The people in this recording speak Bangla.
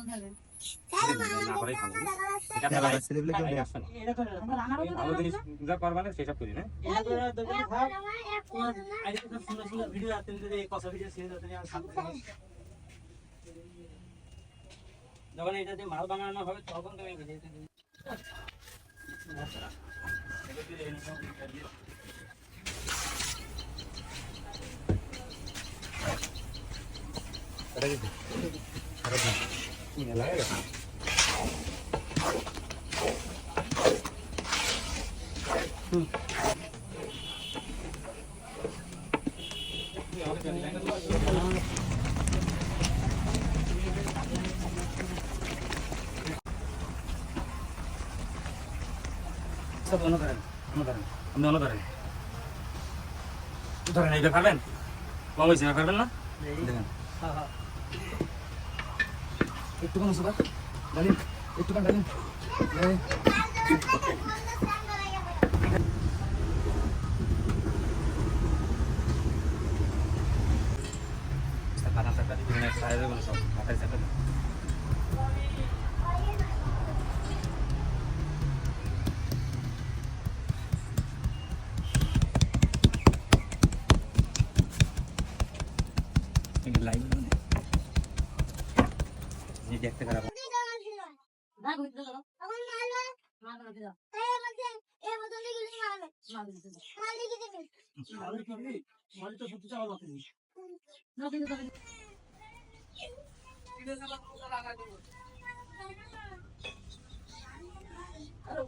না করেই ভালো। এটা ভালো ছেলেগুলো কেউ আসে না। ভালো জিনিস যা করবা না সেসব করি না। যখন এটা দিয়ে মাল বানানো হবে তখন তুমি ভিডিও এটা কি? আরে না। নিয়ে লাগে। সব অন্য ধরেন। আপনি অন্য ধরেন। ধরেন এইটা খাবেন? কম হয়েছে না খাবেন না? দেখেন। একটু কম সুগার ডালিম একটু কম ডালিম লাইন দেখতে খারাপ আরে